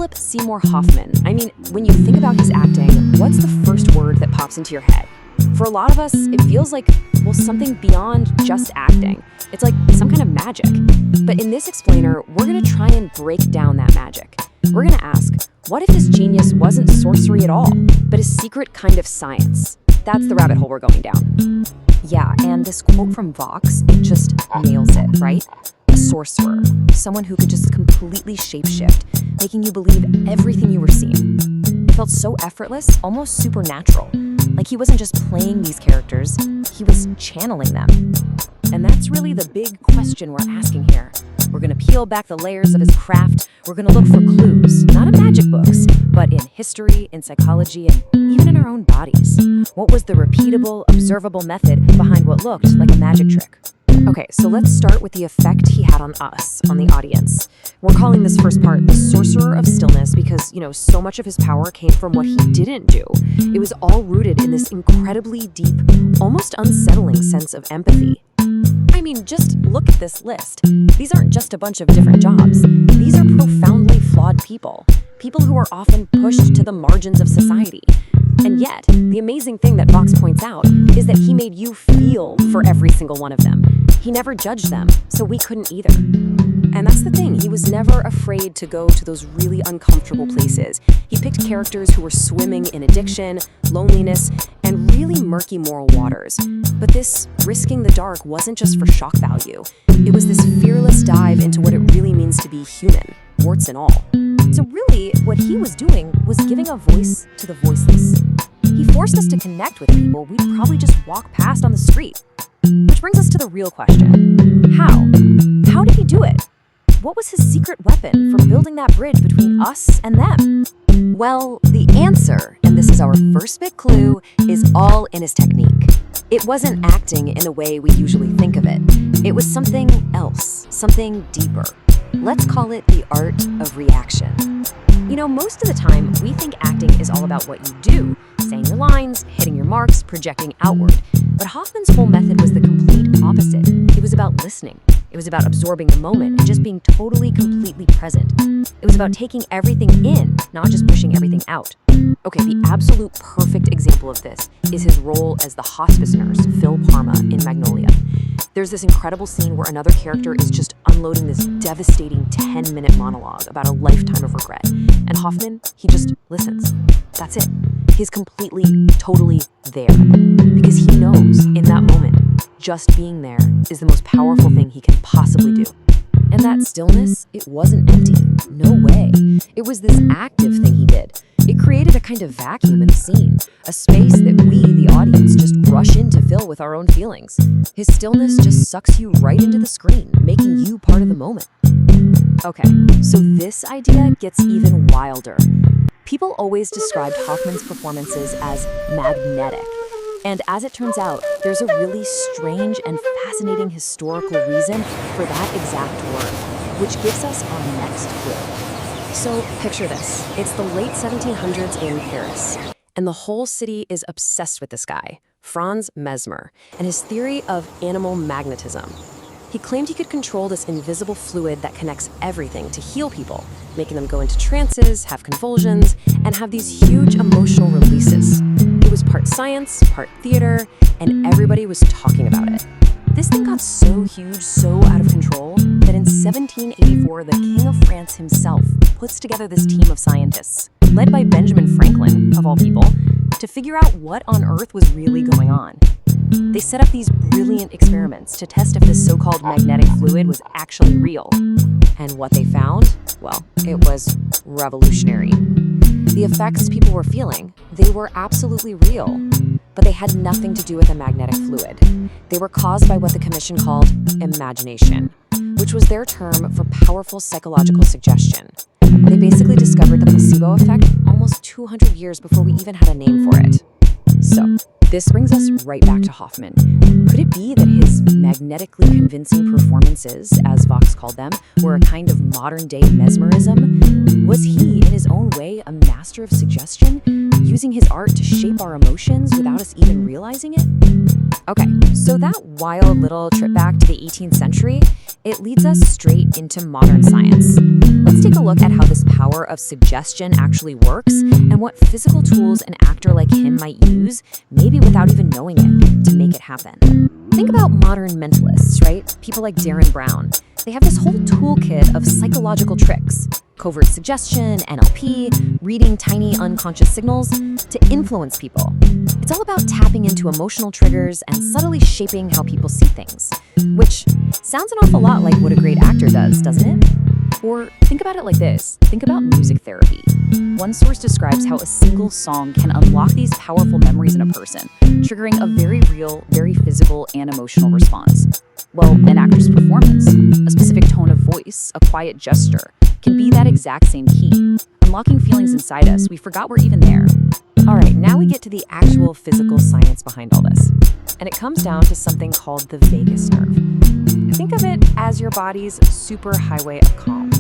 Philip Seymour Hoffman. I mean, when you think about his acting, what's the first word that pops into your head? For a lot of us, it feels like, well, something beyond just acting. It's like some kind of magic. But in this explainer, we're going to try and break down that magic. We're going to ask, what if his genius wasn't sorcery at all, but a secret kind of science? That's the rabbit hole we're going down. Yeah, and this quote from Vox, it just nails it, right? A sorcerer, someone who could just completely shapeshift, making you believe everything you were seeing. It felt so effortless, almost supernatural. Like he wasn't just playing these characters, he was channeling them. And that's really the big question we're asking here. We're gonna peel back the layers of his craft. We're gonna look for clues, not in magic books, but in history, in psychology, and even in our own bodies. What was the repeatable, observable method behind what looked like a magic trick? Okay, so let's start with the effect he had on us, on the audience. We're calling this first part the Sorcerer of Stillness because, so much of his power came from what he didn't do. It was all rooted in this incredibly deep, almost unsettling sense of empathy. I mean, just look at this list. These aren't just a bunch of different jobs. These are profoundly flawed people. People who are often pushed to the margins of society. And yet, the amazing thing that Vox points out is that he made you feel for every single one of them. He never judged them, so we couldn't either. And that's the thing, he was never afraid to go to those really uncomfortable places. He picked characters who were swimming in addiction, loneliness, and really murky moral waters. But this risking the dark wasn't just for shock value. It was this fearless dive into what it really means to be human, warts and all. So really, what he was doing was giving a voice to the voiceless. He forced us to connect with people we'd probably just walk past on the street. Which brings us to the real question. How? How did he do it? What was his secret weapon for building that bridge between us and them? Well, the answer, and this is our first big clue, is all in his technique. It wasn't acting in the way we usually think of it. It was something else, something deeper. Let's call it the art of reaction. Most of the time, we think acting is all about what you do, saying your lines, hitting your marks, projecting outward. But Hoffman's whole method was the complete opposite. It was about listening. It was about absorbing the moment and just being totally, completely present. It was about taking everything in, not just pushing everything out. Okay, the absolute perfect example of this is his role as the hospice nurse, Phil Parma, in Magnolia. There's this incredible scene where another character is just unloading this devastating 10-minute monologue about a lifetime of regret. And Hoffman, he just listens. That's it. He's completely, totally there. Because he knows, in that moment, just being there is the most powerful thing he can possibly do. And that stillness, it wasn't empty. No way. It was this active thing he did. It created a kind of vacuum in the scene, a space that we, the audience, just rush in to fill with our own feelings. His stillness just sucks you right into the screen, making you part of the moment. Okay, so this idea gets even wilder. People always described Hoffman's performances as magnetic. And as it turns out, there's a really strange and fascinating historical reason for that exact word, which gives us our next clue. So picture this. It's the late 1700s in Paris, and the whole city is obsessed with this guy, Franz Mesmer, and his theory of animal magnetism. He claimed he could control this invisible fluid that connects everything to heal people, making them go into trances, have convulsions, and have these huge emotional releases. It was part science, part theater, and everybody was talking about it. This thing got so huge, so out of control, that in 1784, the King of France himself puts together this team of scientists, led by Benjamin Franklin, of all people, to figure out what on earth was really going on. They set up these brilliant experiments to test if this so-called magnetic fluid was actually real. And what they found? Well, it was revolutionary. The effects people were feeling, they were absolutely real, but they had nothing to do with a magnetic fluid. They were caused by what the commission called imagination, which was their term for powerful psychological suggestion. They basically discovered the placebo effect almost 200 years before we even had a name for it. So, this brings us right back to Hoffman. Could it be that his magnetically convincing performances, as Vox called them, were a kind of modern-day mesmerism? Was he, in his own way, a master of suggestion? using his art to shape our emotions without us even realizing it? Okay, so that wild little trip back to the 18th century, it leads us straight into modern science. Let's take a look at how this power of suggestion actually works and what physical tools an actor like him might use, maybe without even knowing it, to make it happen. Think about modern mentalists, right? People like Darren Brown. They have this whole toolkit of psychological tricks, covert suggestion, NLP, reading tiny unconscious signals to influence people. It's all about tapping into emotional triggers and subtly shaping how people see things, which sounds an awful lot like what a great actor does, doesn't it? Or think about it like this. Think about music therapy. One source describes how a single song can unlock these powerful memories in a person, triggering a very real, very physical and emotional response. Well, an actor's performance, a specific tone of voice, a quiet gesture, can be that exact same key, unlocking feelings inside us we forgot were even there. All right, now we get to the actual physical science behind all this. And it comes down to something called the vagus nerve. Think of it as your body's super highway of calm.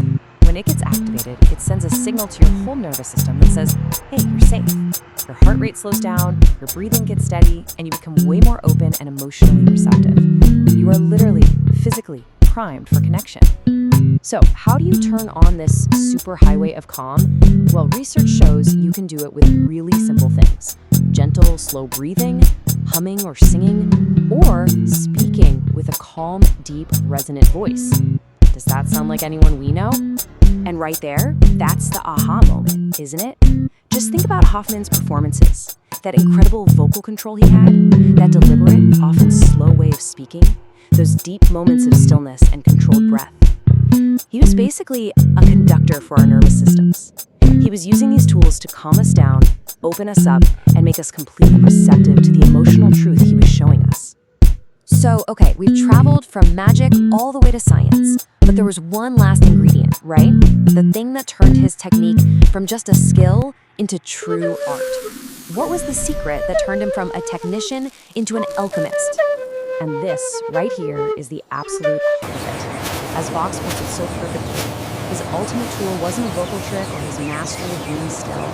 When it gets activated, it sends a signal to your whole nervous system that says, hey, you're safe. Your heart rate slows down, your breathing gets steady, and you become way more open and emotionally receptive. You are literally, physically primed for connection. So, how do you turn on this super highway of calm? Well, research shows you can do it with really simple things. Gentle, slow breathing, humming or singing, or speaking with a calm, deep, resonant voice. Does that sound like anyone we know? And right there, that's the aha moment, isn't it? Just think about Hoffman's performances. That incredible vocal control he had, that deliberate, often slow way of speaking, those deep moments of stillness and controlled breath. He was basically a conductor for our nervous systems. He was using these tools to calm us down, open us up, and make us completely receptive to the emotional truth he was showing us. So, okay, we've traveled from magic all the way to science, but there was one last ingredient, right? The thing that turned his technique from just a skill into true art. What was the secret that turned him from a technician into an alchemist? And this, right here, is the absolute heart of it. As Vox puts it so perfectly, his ultimate tool wasn't a vocal trick or his mastery of being still.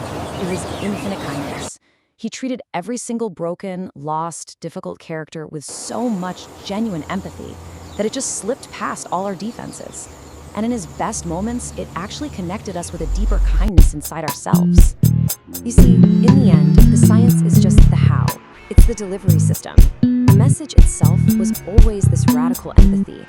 It was infinite kindness. He treated every single broken, lost, difficult character with so much genuine empathy that it just slipped past all our defenses. And in his best moments, it actually connected us with a deeper kindness inside ourselves. You see, in the end, the science is just the how. It's the delivery system. The message itself was always this radical empathy.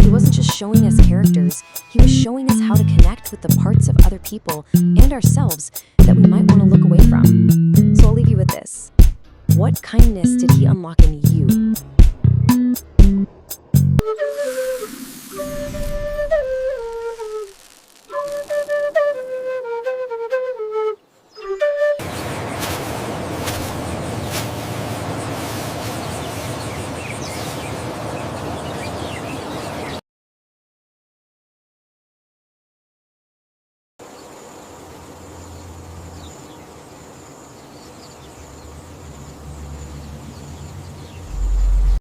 He wasn't just showing us characters, he was showing us how to connect with the parts of other people and ourselves that we might want to look away from. So I'll leave you with this. What kindness did he unlock in you?